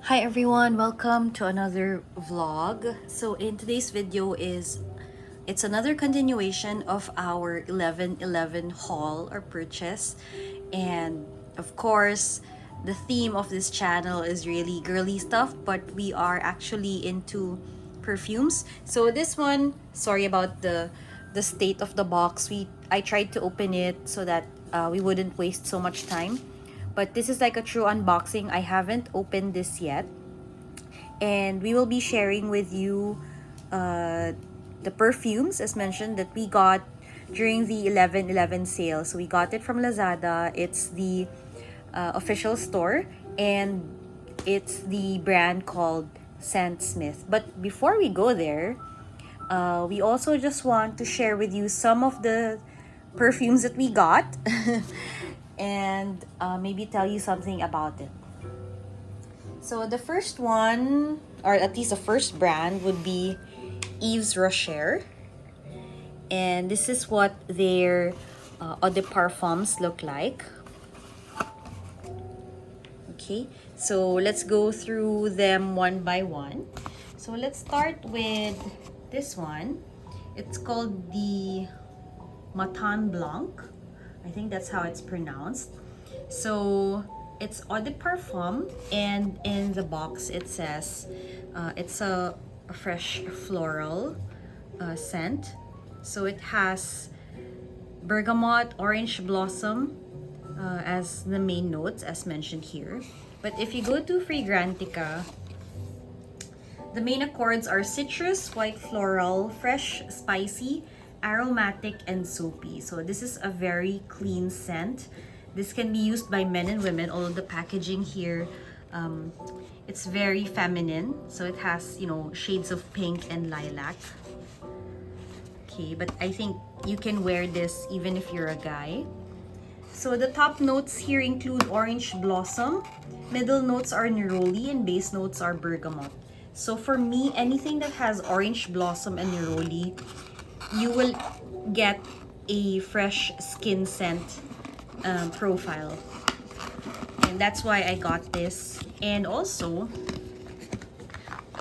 Hi everyone, welcome to another vlog. So in today's video it's another continuation of our 11/11 haul or purchase, and of course the theme of this channel is really girly stuff, but we are actually into perfumes. So this one, sorry about the state of the box. I tried to open it so that we wouldn't waste so much time, but this is like a true unboxing. I haven't opened this yet, and we will be sharing with you uh, the perfumes as mentioned that we got during the 11/11 sale. So we got it from Lazada. It's the official store, and it's the brand called Scentsmith. But before we go there, we also just want to share with you some of the perfumes that we got and maybe tell you something about it. So the first one, or at least the first brand, would be Yves Rocher. And this is what their eau de parfums look like. Okay, so let's go through them one by one. So let's start with this one. It's called the Matan Blanc. I think that's how it's pronounced. So it's eau de parfum, and in the box it says it's a fresh floral scent. So it has bergamot, orange blossom as the main notes as mentioned here. But if you go to Fragrantica, the main accords are citrus, white floral, fresh, spicy, aromatic, and soapy. So this is a very clean scent. This can be used by men and women, although the packaging here, it's very feminine. So it has, shades of pink and lilac. Okay, but I think you can wear this even if you're a guy. So the top notes here include orange blossom, middle notes are neroli, and base notes are bergamot. So for me, anything that has orange blossom and neroli, you will get a fresh skin scent profile. And that's why I got this. And also,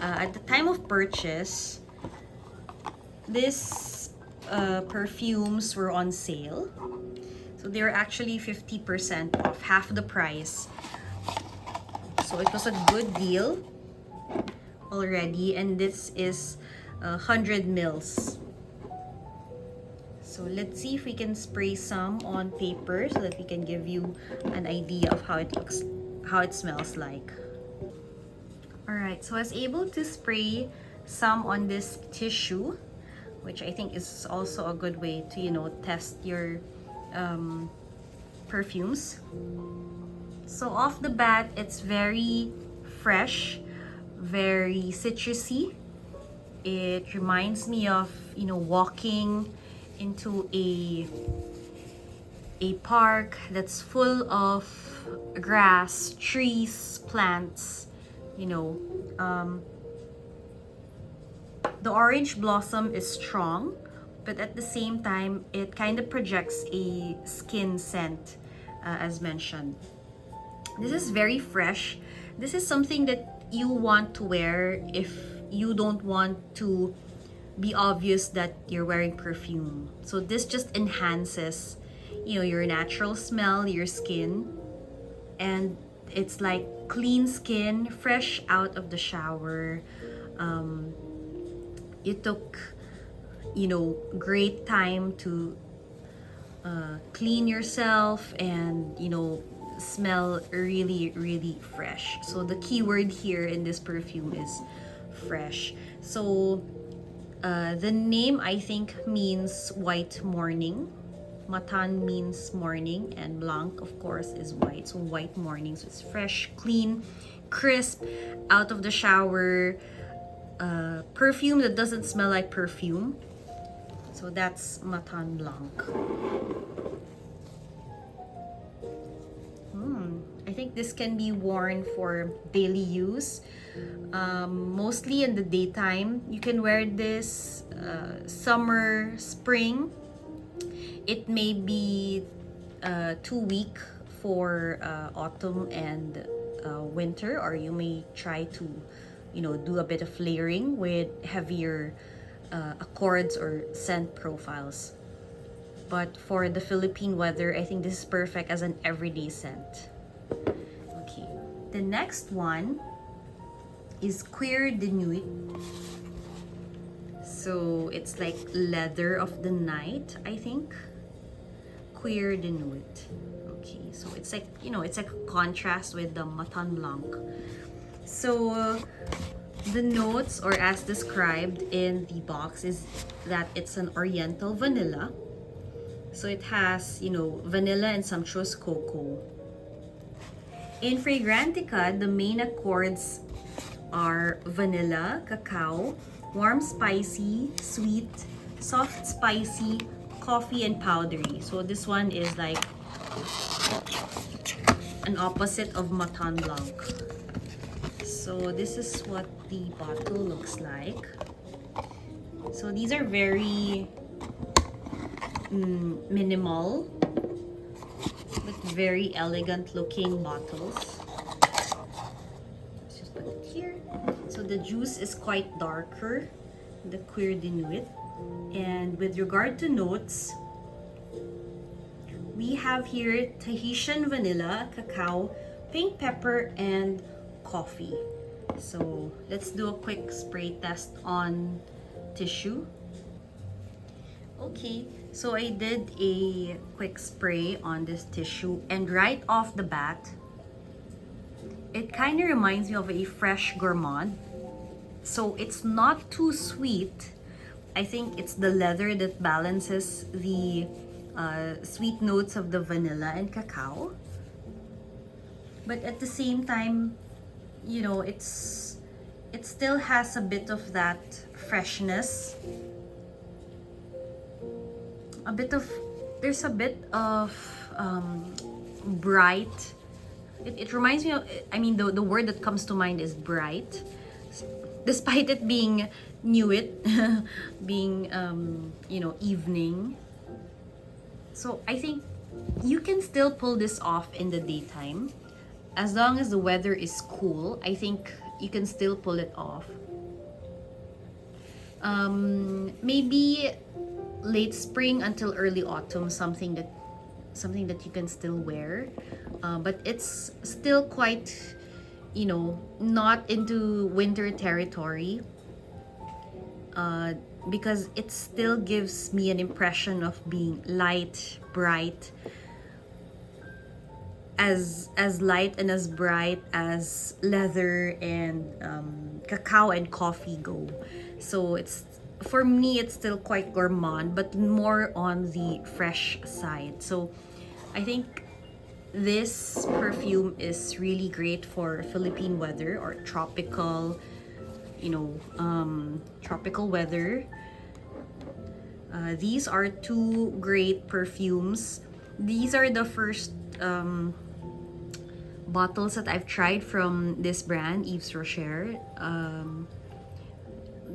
at the time of purchase, these perfumes were on sale. So they're actually 50% off, half the price. So it was a good deal already, and this is 100 mils. So let's see if we can spray some on paper so that we can give you an idea of how it looks, how it smells like. Alright, so I was able to spray some on this tissue, which I think is also a good way to, test your perfumes. So off the bat, it's very fresh, very citrusy. It reminds me of, walking into a park that's full of grass, trees, plants, you know. The orange blossom is strong, but at the same time, it kind of projects a skin scent, as mentioned. This is very fresh. This is something that you want to wear if you don't want to be obvious that you're wearing perfume. So this just enhances, your natural smell, your skin, and it's like clean skin, fresh out of the shower. You took, great time to clean yourself and, smell really, really fresh. So the key word here in this perfume is fresh. So the name, I think, means white morning. Matan means morning, and blanc, of course, is white. So white morning. So it's fresh, clean, crisp, out of the shower. Perfume that doesn't smell like perfume. So that's Matan Blanc. I think this can be worn for daily use, mostly in the daytime. You can wear this summer, spring. It may be too weak for autumn and winter, or you may try to, do a bit of layering with heavier accords or scent profiles. But for the Philippine weather, I think this is perfect as an everyday scent. Okay, the next one is Cuir de Nuit. So it's like leather of the night, I think. Cuir de Nuit. Okay, so it's like, it's like a contrast with the Matan Blanc. So the notes, or as described in the box, is that it's an oriental vanilla. So it has, vanilla and sumptuous cocoa. In Fragrantica, the main accords are vanilla, cacao, warm spicy, sweet, soft spicy, coffee, and powdery. So this one is like an opposite of Matan Blanc. So this is what the bottle looks like. So these are very minimal but very elegant looking bottles. Let's just put it here. So the juice is quite darker, the Cuir de Nuit. And with regard to notes, we have here Tahitian vanilla, cacao, pink pepper, and coffee. So let's do a quick spray test on tissue. Okay, so I did a quick spray on this tissue, and right off the bat, it kind of reminds me of a fresh gourmand. So it's not too sweet. I think it's the leather that balances the sweet notes of the vanilla and cacao. But at the same time, it still has a bit of that freshness. There's a bit of bright. It reminds me of, the word that comes to mind is bright. Despite it being nuit, being, evening. So I think you can still pull this off in the daytime. As long as the weather is cool, I think you can still pull it off. Maybe late spring until early autumn, something that you can still wear, but it's still quite, not into winter territory, because it still gives me an impression of being light, bright, as light and as bright as leather and cacao and coffee go. So for me, it's still quite gourmand, but more on the fresh side. So I think this perfume is really great for Philippine weather or tropical, tropical weather. These are two great perfumes. These are the first bottles that I've tried from this brand, Yves Rocher.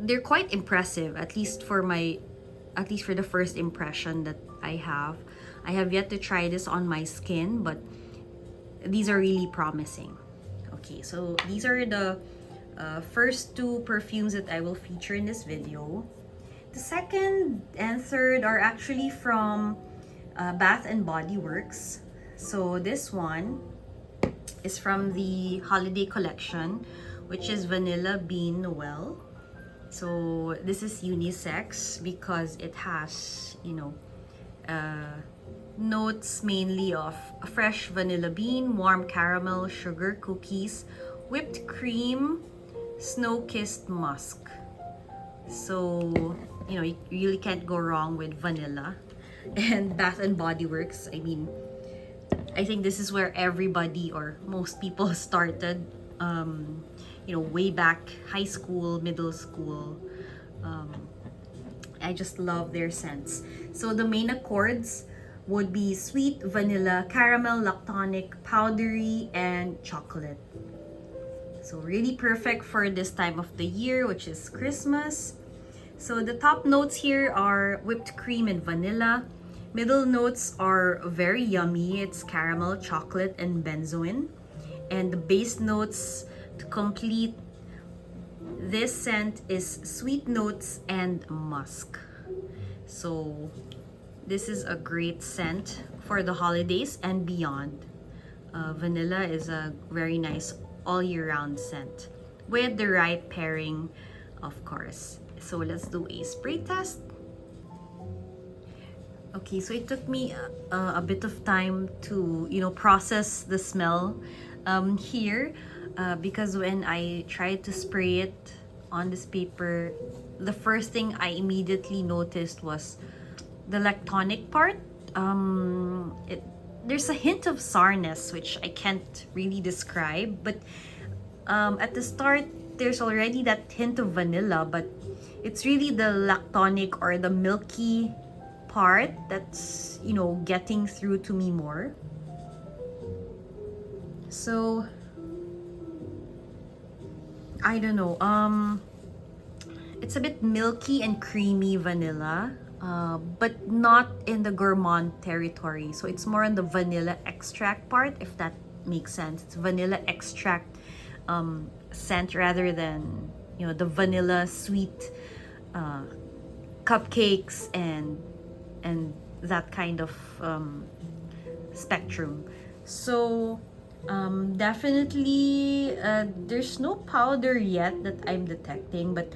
They're quite impressive, at least for the first impression that I have. I have yet to try this on my skin, but these are really promising. Okay, so these are the first two perfumes that I will feature in this video. The second and third are actually from Bath and Body Works. So this one is from the holiday collection, which is Vanilla Bean Noel. So this is unisex because it has, notes mainly of fresh vanilla bean, warm caramel, sugar, cookies, whipped cream, snow-kissed musk. So, you really can't go wrong with vanilla. And Bath and Body Works, I think this is where everybody or most people started, way back high school, middle school. I just love their scents. So the main accords would be sweet, vanilla, caramel, lactonic, powdery, and chocolate. So really perfect for this time of the year, which is Christmas. So the top notes here are whipped cream and vanilla. Middle notes are very yummy. It's caramel, chocolate, and benzoin. And the base notes to complete this scent is sweet notes and musk. So this is a great scent for the holidays and beyond. Vanilla is a very nice all year round scent with the right pairing, of course. So let's do a spray test. Okay, so it took me a bit of time to, process the smell here because when I tried to spray it on this paper, the first thing I immediately noticed was the lactonic part. There's a hint of sourness, which I can't really describe, but at the start, there's already that hint of vanilla, but it's really the lactonic or the milky part that's, getting through to me more. So, I don't know. It's a bit milky and creamy vanilla, but not in the gourmand territory. So it's more on the vanilla extract part, if that makes sense. It's vanilla extract scent rather than, the vanilla sweet cupcakes and that kind of spectrum. So definitely there's no powder yet that I'm detecting, but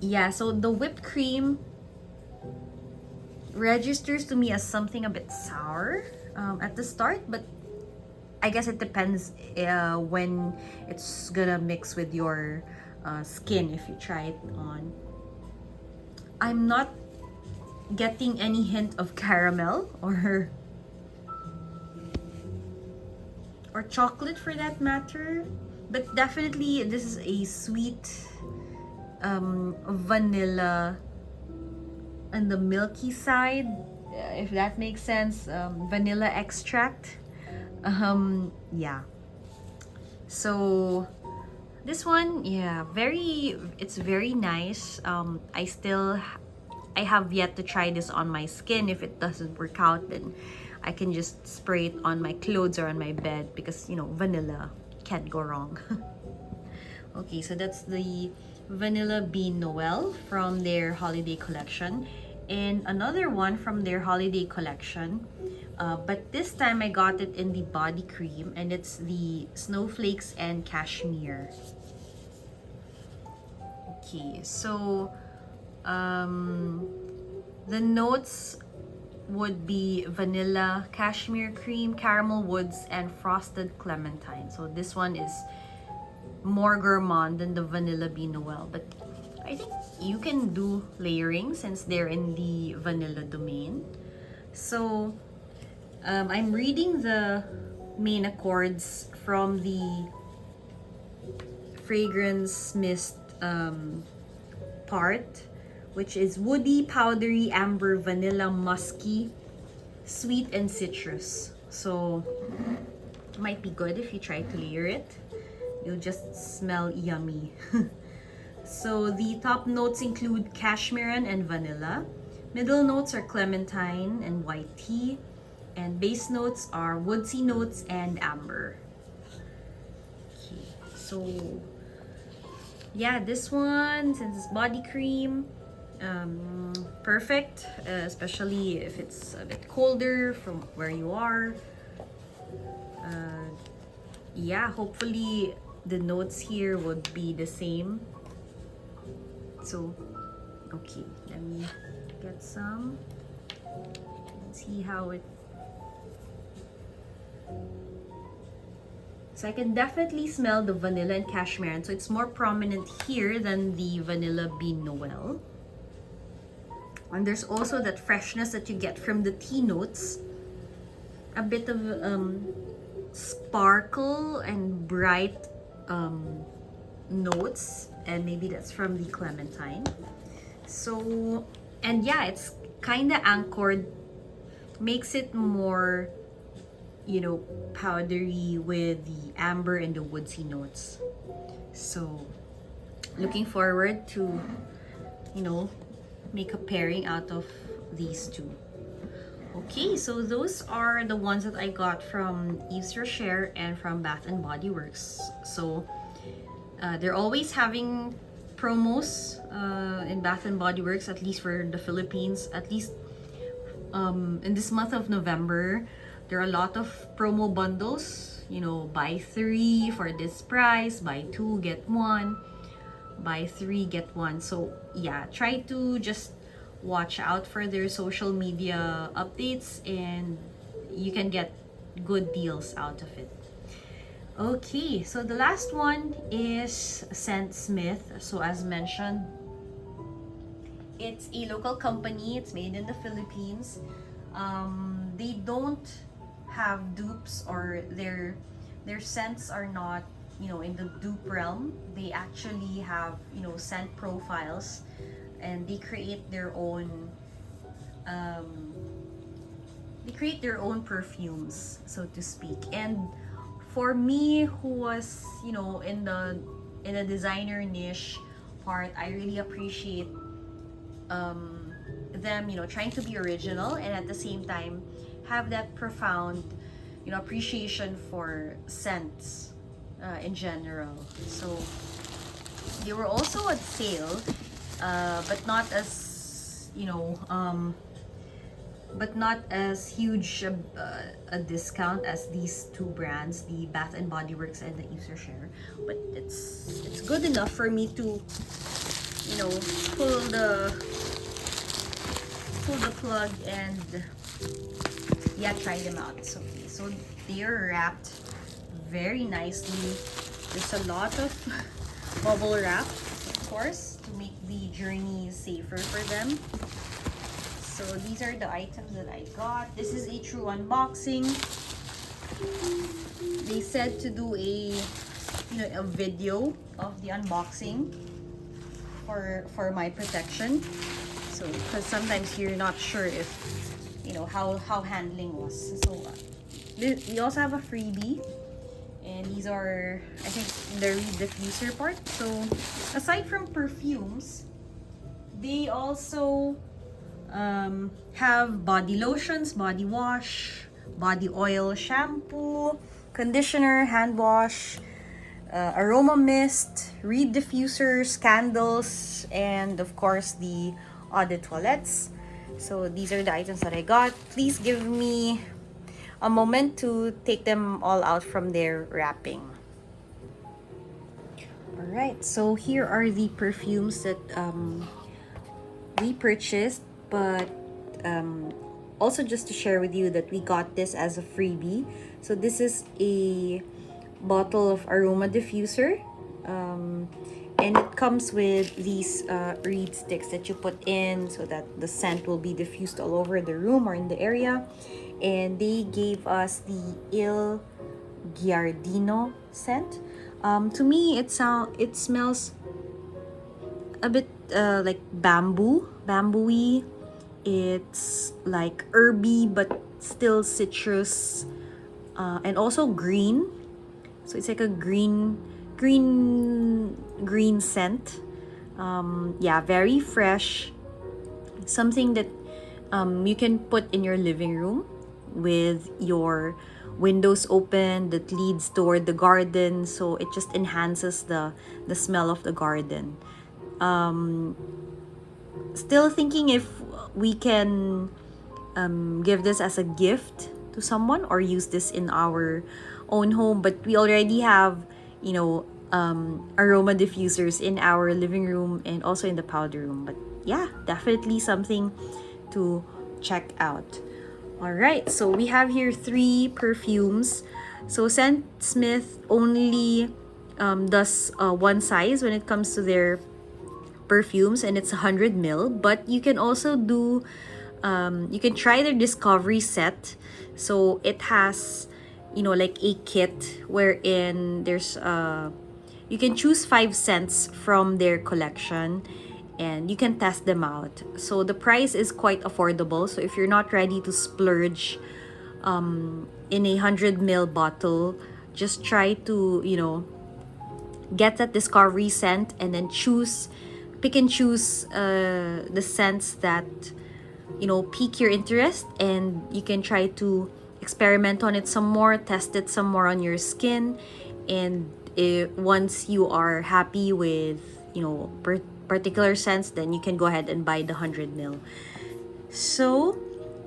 yeah, so the whipped cream registers to me as something a bit sour at the start, but I guess it depends when it's gonna mix with your skin if you try it on. I'm not getting any hint of caramel or chocolate for that matter, but definitely this is a sweet vanilla on the milky side, if that makes sense. Vanilla extract. Yeah, so this one, yeah, it's very nice. I have yet to try this on my skin. If it doesn't work out, then I can just spray it on my clothes or on my bed because, vanilla can't go wrong. Okay, so that's the Vanilla Bean Noel from their holiday collection. And another one from their holiday collection, but this time I got it in the body cream, and it's the Snowflakes and Cashmere. Okay, so the notes would be vanilla, cashmere cream, caramel woods, and frosted clementine. So this one is more gourmand than the Vanilla Bean Noel, but I think you can do layering since they're in the vanilla domain. So I'm reading the main accords from the fragrance mist part, which is woody, powdery, amber, vanilla, musky, sweet, and citrus. So it might be good if you try to layer it. You'll just smell yummy. So the top notes include cashmeran and vanilla. Middle notes are clementine and white tea. And base notes are woodsy notes and amber. Okay, so yeah, this one, since it's body cream, perfect, especially if it's a bit colder from where you are. Yeah, hopefully the notes here would be the same. So, okay, let me get some and see how it. So I can definitely smell the vanilla and cashmere, so it's more prominent here than the Vanilla Bean Noel. And there's also that freshness that you get from the tea notes. A bit of sparkle and bright notes, and maybe that's from the clementine. So, and yeah, it's kind of anchored, makes it more, powdery with the amber and the woodsy notes. So, looking forward to, make a pairing out of these two. Okay, so those are the ones that I got from Yves Rocher and from Bath and Body Works. So they're always having promos in Bath and Body Works, at least for the Philippines. At least in this month of November, there are a lot of promo bundles. You know, buy 3 for this price, buy 2 get 1, buy 3 get 1. So yeah, try to just watch out for their social media updates and you can get good deals out of it. Okay, so the last one is Scentsmith. So as mentioned, it's a local company. It's made in the Philippines. They don't have dupes, or their scents are not, you know, in the dupe realm. They actually have, you know, scent profiles, and they create their own perfumes, so to speak. And for me, who was, you know, in the designer niche part, I really appreciate them, you know, trying to be original and at the same time have that profound, you know, appreciation for scents in general. So they were also at sale, but not as, you know, but not as huge a discount as these two brands, the Bath and Body Works and the Yves Rocher. But it's good enough for me to, you know, pull the plug and yeah, try them out. So they are wrapped very nicely. There's a lot of bubble wrap, of course, to make the journey safer for them. So these are the items that I got. This is a true unboxing. They said to do a, you know, a video of the unboxing for my protection. So because sometimes you're not sure if, you know, how handling was. So we also have a freebie, and these are, I think, the reed diffuser part. So aside from perfumes, they also have body lotions, body wash, body oil, shampoo, conditioner, hand wash, aroma mist, reed diffusers, candles, and of course the eau de toilettes. So these are the items that I got. Please give me a moment to take them all out from their wrapping. Alright, so here are the perfumes that we purchased, but also just to share with you that we got this as a freebie. So this is a bottle of aroma diffuser, and it comes with these reed sticks that you put in so that the scent will be diffused all over the room or in the area. And they gave us the Il Giardino scent. To me, it smells a bit like bamboo-y. It's like herby but still citrus, and also green. So it's like a green scent. Yeah, very fresh. Something that you can put in your living room with your windows open that leads toward the garden, so it just enhances the smell of the garden. Still thinking if we can give this as a gift to someone or use this in our own home, but we already have, you know, aroma diffusers in our living room and also in the powder room. But yeah, definitely something to check out. All right, so we have here 3 perfumes. So Scentsmith only does one size when it comes to their perfumes, and it's 100 ml. But you can also do, you can try their discovery set. So it has, you know, like a kit wherein there's you can choose 5 scents from their collection and you can test them out. So the price is quite affordable. So if you're not ready to splurge in a 100 ml bottle, just try to, you know, get that discovery scent and then pick and choose the scents that pique your interest, and you can try to experiment on it some more, test it some more on your skin, and once you are happy with particular scents, then you can go ahead and buy the 100 ml. So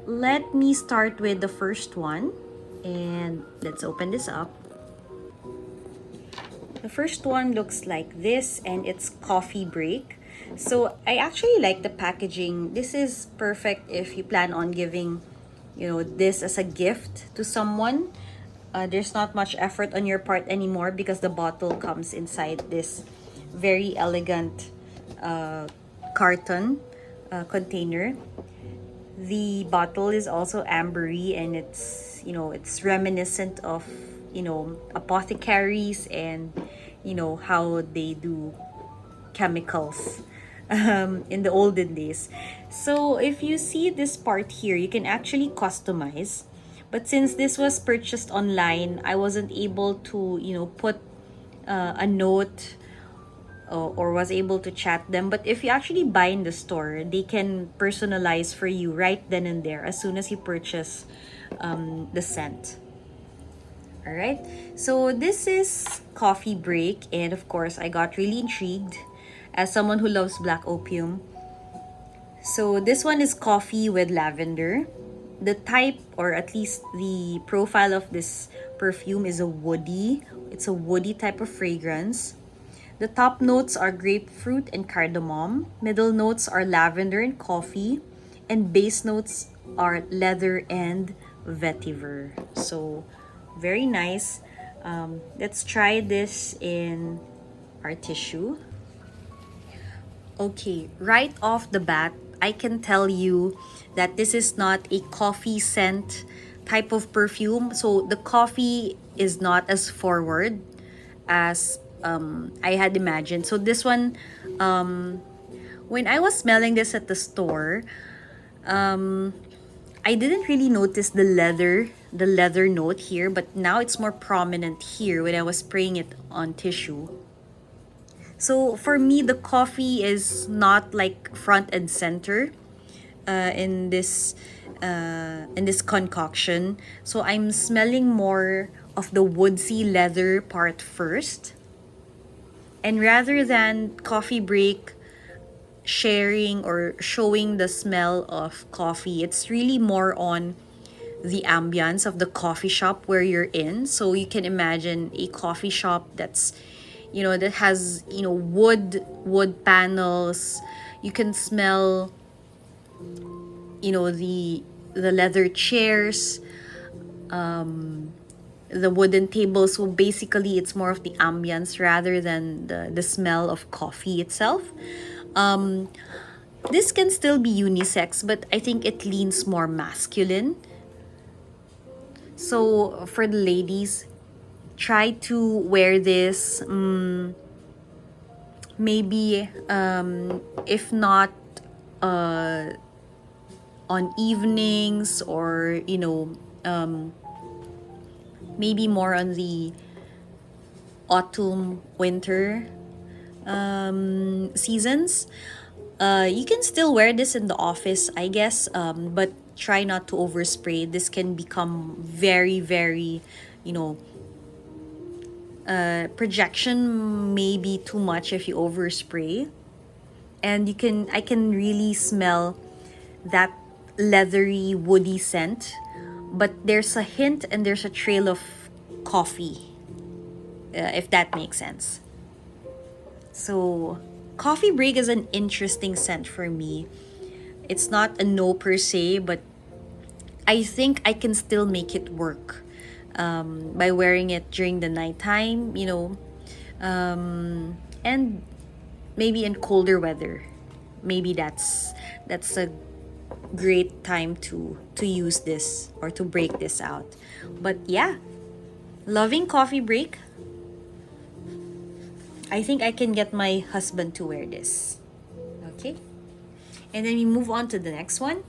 let me start with the first one, and let's open this up. The first one looks like this, and it's Coffee Break. So I actually like the packaging. This is perfect if you plan on giving, this as a gift to someone. There's not much effort on your part anymore because the bottle comes inside this very elegant carton container. The bottle is also ambery, and it's reminiscent of apothecaries, and how they do chemicals in the olden days. So if you see this part here, you can actually customize, but since this was purchased online, I wasn't able to put a note, or was able to chat them. But if you actually buy in the store, they can personalize for you right then and there as soon as you purchase the scent. All right, so this is Coffee Break, and of course I got really intrigued as someone who loves black opium. So this one is coffee with lavender. The type, or at least the profile of this perfume, is it's a woody type of fragrance. The top notes are grapefruit and cardamom. Middle notes are lavender and coffee. And base notes are leather and vetiver. So, very nice. Let's try this in our tissue. Okay, right off the bat, I can tell you that this is not a coffee scent type of perfume. So the coffee is not as forward as I had imagined. So this one, when I was smelling this at the store, I didn't really notice the leather note here, but now it's more prominent here when I was spraying it on tissue. So for me, the coffee is not like front and center in this concoction. So I'm smelling more of the woodsy leather part first. And rather than Coffee Break sharing or showing the smell of coffee, it's really more on the ambience of the coffee shop where you're in. So you can imagine a coffee shop that has wood panels. You can smell the leather chairs, the wooden tables. So basically it's more of the ambience rather than the smell of coffee itself. This can still be unisex, but I think it leans more masculine. So for the ladies, try to wear this, maybe if not on evenings, or maybe more on the autumn winter seasons. You can still wear this in the office, I guess, but try not to overspray. This can become very, very, projection may be too much if you overspray. And I can really smell that leathery, woody scent, but there's a hint and there's a trail of coffee, if that makes sense. So Coffee Break is an interesting scent for me. It's not a no per se, but I think I can still make it work by wearing it during the nighttime, and maybe in colder weather. Maybe that's a great time to use this or to break this out. But yeah, loving Coffee Break. I think I can get my husband to wear this. Okay. And then we move on to the next one.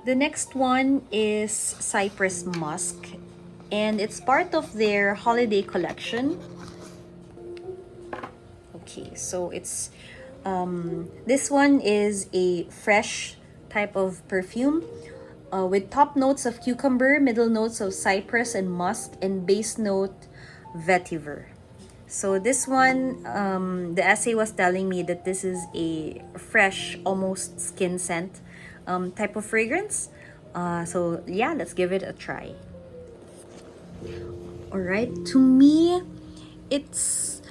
The next one is Cypress Musk, and it's part of their holiday collection. Okay, so it's This one is a fresh type of perfume with top notes of cucumber, middle notes of cypress and musk, and base note vetiver. So this one, the essay was telling me that this is a fresh, almost skin scent type of fragrance. So yeah, let's give it a try. All right, to me, it's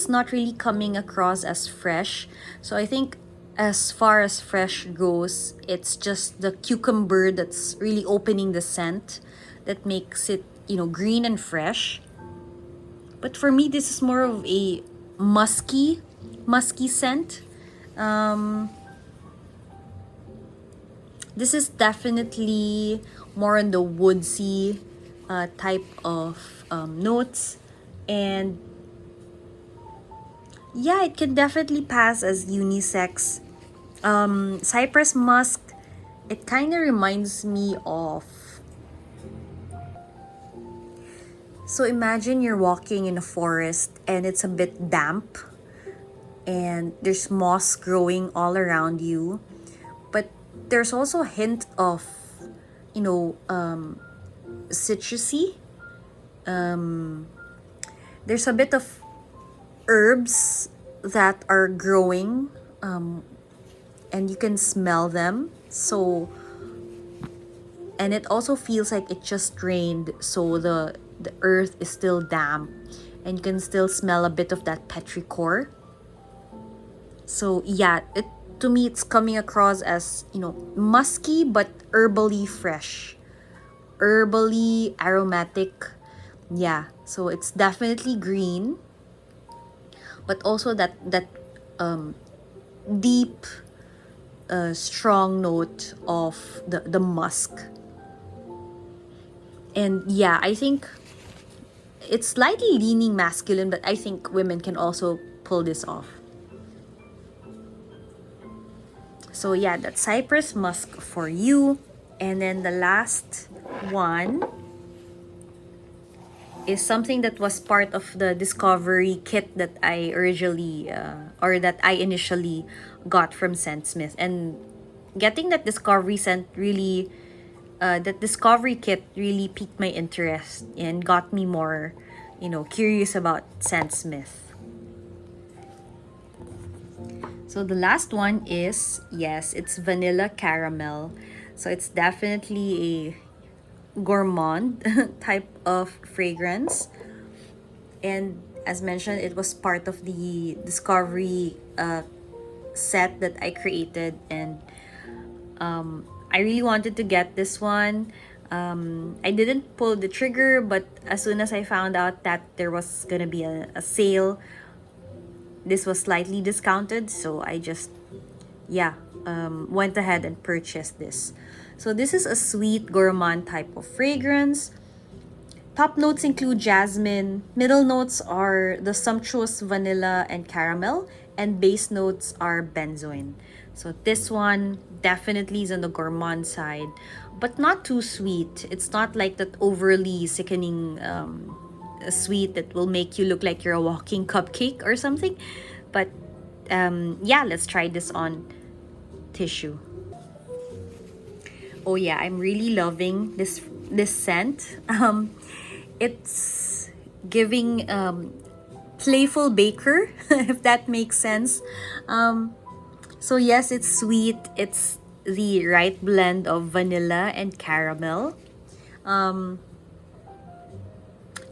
not really coming across as fresh. So I think as far as fresh goes, it's just the cucumber that's really opening the scent that makes it, green and fresh. But for me, this is more of a musky scent. Um, this is definitely more on the woodsy type of notes. And yeah, it can definitely pass as unisex. Cypress musk, it kind of reminds me of. So imagine you're walking in a forest and it's a bit damp and there's moss growing all around you. But there's also a hint of, citrusy. There's a bit of herbs that are growing and you can smell them. So, and it also feels like it just rained, so the earth is still damp and you can still smell a bit of that petrichor. So yeah, it to me it's coming across as, musky but herbally fresh, herbally aromatic. Yeah, so it's definitely green, but also that deep strong note of the musk. And yeah, I think it's slightly leaning masculine, but I think women can also pull this off. So yeah, that's cypress musk for you. And then the last one is something that was part of the discovery kit that I originally or that I initially got from Scentsmith. And getting that discovery scent really that discovery kit really piqued my interest and got me more, curious about Scentsmith. So the last one is, yes, it's vanilla caramel. So it's definitely a gourmand type of fragrance. And as mentioned, it was part of the discovery set that I created. And I really wanted to get this one. I didn't pull the trigger, but as soon as I found out that there was gonna be a sale, this was slightly discounted, so I just, went ahead and purchased this. So this is a sweet gourmand type of fragrance. Top notes include jasmine, middle notes are the sumptuous vanilla and caramel, and base notes are benzoin. So this one definitely is on the gourmand side, but not too sweet. It's not like that overly sickening sweet that will make you look like you're a walking cupcake or something. But yeah, let's try this on tissue. Oh yeah, I'm really loving this scent. It's giving playful baker, if that makes sense. So yes, it's sweet. It's the right blend of vanilla and caramel.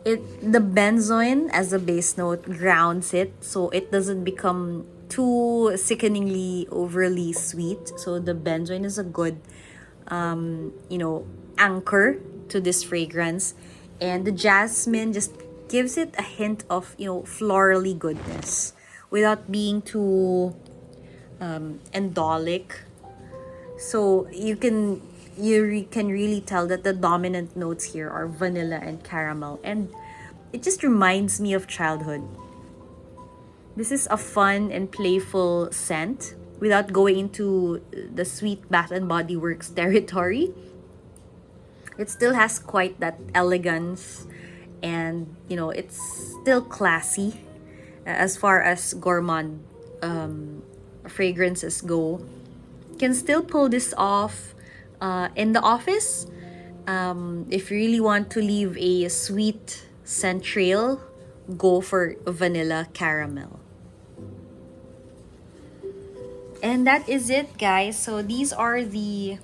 The benzoin as a base note grounds it, so it doesn't become too sickeningly overly sweet. So the benzoin is a good anchor to this fragrance, and the jasmine just gives it a hint of florally goodness without being too endolic. So you can really tell that the dominant notes here are vanilla and caramel, and it just reminds me of childhood. This is a fun and playful scent without going into the sweet Bath and Body Works territory. It still has quite that elegance, and it's still classy as far as gourmand fragrances go, can still pull this off in the office. If you really want to leave a sweet scent trail, go for vanilla caramel. And that is it, guys. So these are the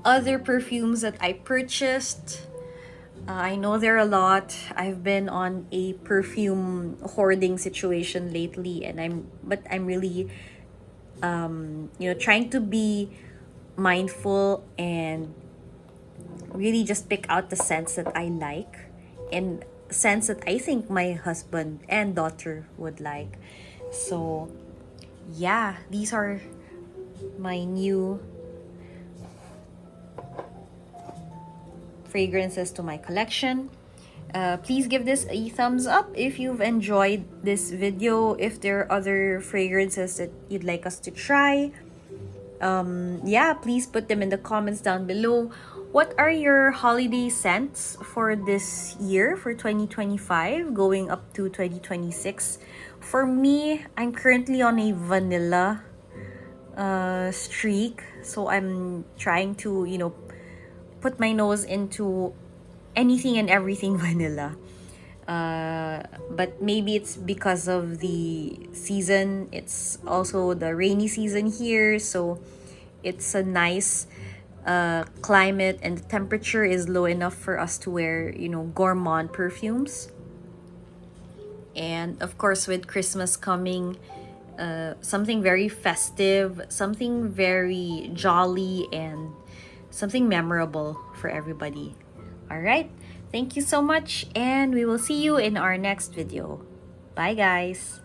other perfumes that I purchased. I know there are a lot. I've been on a perfume hoarding situation lately, and I'm really trying to be mindful and really just pick out the scents that I like and scents that I think my husband and daughter would like. So yeah, these are my new fragrances to my collection. Please give this a thumbs up if you've enjoyed this video. If there are other fragrances that you'd like us to try, yeah, please put them in the comments down below. What are your holiday scents for this year, for 2025 going up to 2026? For me, I'm currently on a vanilla streak, so I'm trying to put my nose into anything and everything vanilla. But maybe it's because of the season. It's also the rainy season here, so it's a nice climate, and the temperature is low enough for us to wear gourmand perfumes. And of course, with Christmas coming, something very festive, something very jolly, and something memorable for everybody. All right, thank you so much, and we will see you in our next video. Bye, guys.